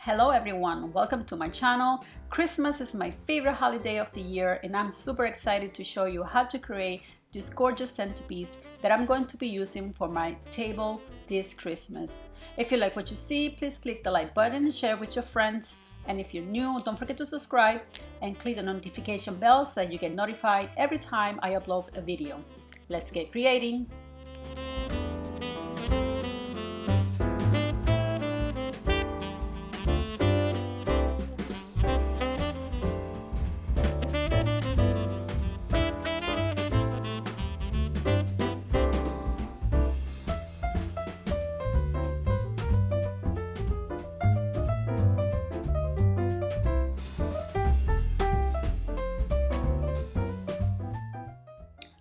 Hello everyone, welcome to my channel. Christmas is my favorite holiday of the year and I'm super excited to show you how to create this gorgeous centerpiece that I'm going to be using for my table this Christmas. If you like what you see, please click the like button and share with your friends. And if you're new, don't forget to subscribe and click the notification bell so that you get notified every time I upload a video. Let's get creating.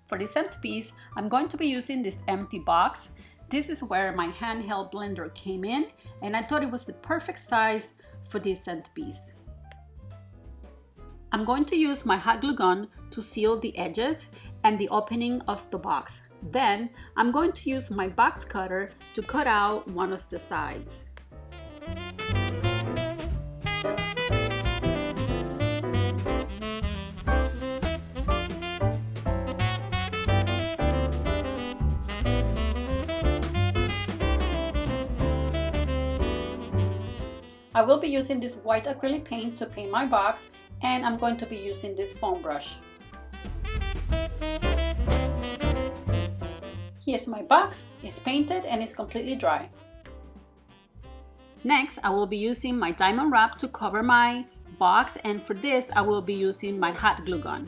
For this centerpiece, I'm going to be using this empty box. This is where my handheld blender came in, and I thought it was the perfect size for this centerpiece. I'm going to use my hot glue gun to seal the edges and the opening of the box. Then I'm going to use my box cutter to cut out one of the sides. I will be using this white acrylic paint to paint my box, and I'm going to be using this foam brush. Here's my box. It's painted and it's completely dry. Next, I will be using my diamond wrap to cover my box, and for this I will be using my hot glue gun.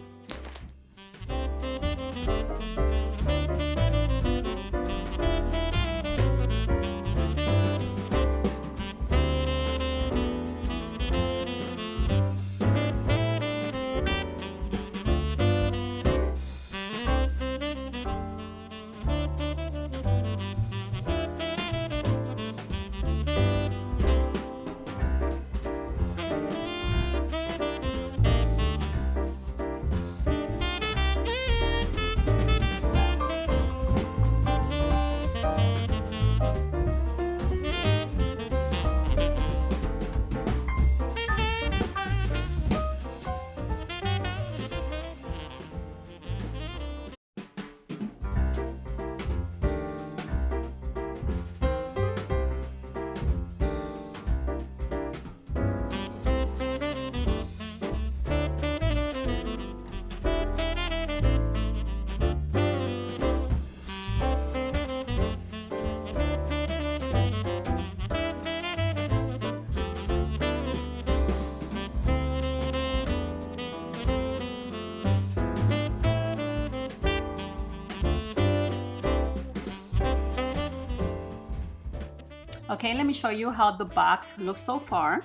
Okay, let me show you how the box looks so far.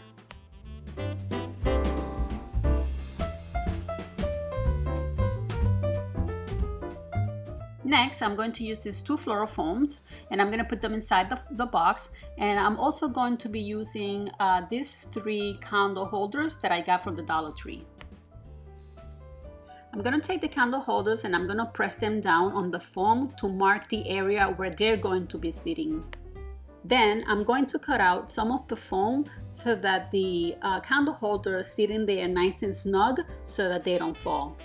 Next, I'm going to use these two floral foams and I'm going to put them inside the box. And I'm also going to be using these three candle holders that I got from the Dollar Tree. I'm going to take the candle holders and I'm going to press them down on the foam to mark the area where they're going to be sitting. Then I'm going to cut out some of the foam so that the candle holders sit in there nice and snug so that they don't fall.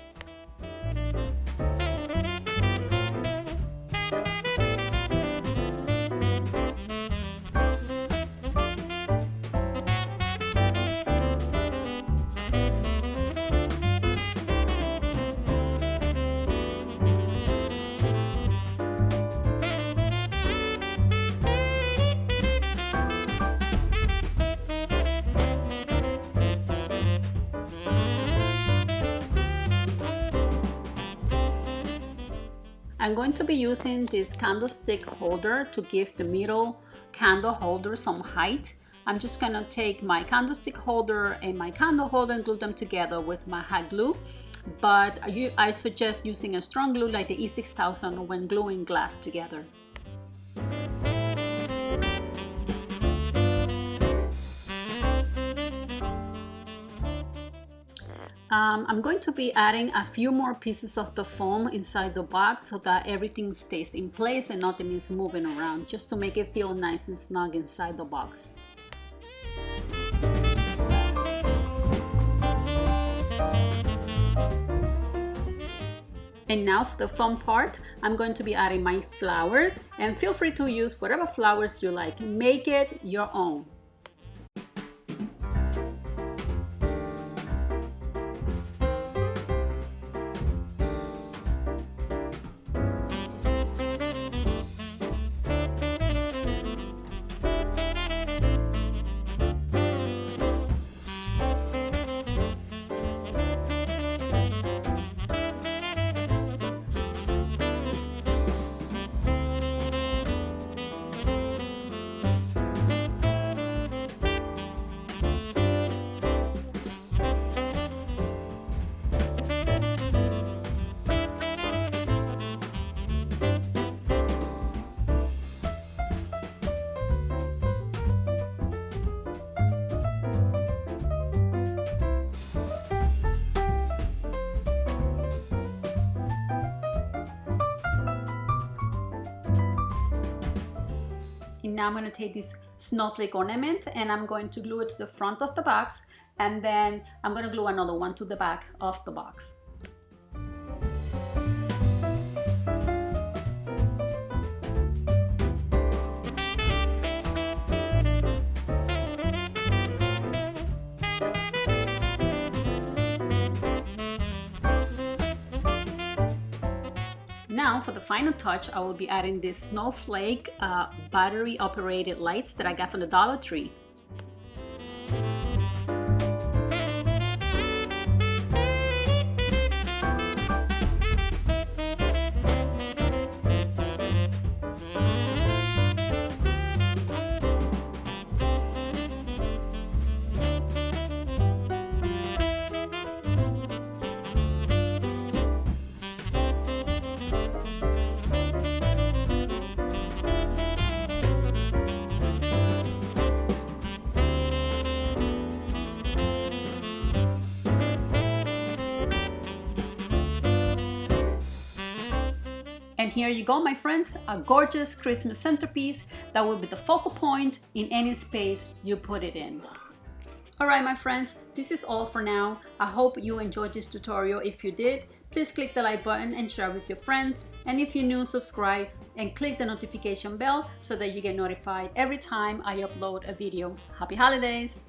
I'm going to be using this candlestick holder to give the middle candle holder some height. I'm just going to take my candlestick holder and my candle holder and glue them together with my hot glue. But I suggest using a strong glue like the E6000 when gluing glass together. I'm going to be adding a few more pieces of the foam inside the box so that everything stays in place and nothing is moving around, just to make it feel nice and snug inside the box. And now for the fun part, I'm going to be adding my flowers, and feel free to use whatever flowers you like. Make it your own. And now I'm going to take this snowflake ornament and I'm going to glue it to the front of the box, and then I'm going to glue another one to the back of the box. Now for the final touch, I will be adding this snowflake battery operated lights that I got from the Dollar Tree. And here you go, my friends, a gorgeous Christmas centerpiece that will be the focal point in any space you put it in. All right, my friends, this is all for now. I hope you enjoyed this tutorial. If you did, please click the like button and share with your friends. And if you're new, subscribe and click the notification bell so that you get notified every time I upload a video. Happy holidays!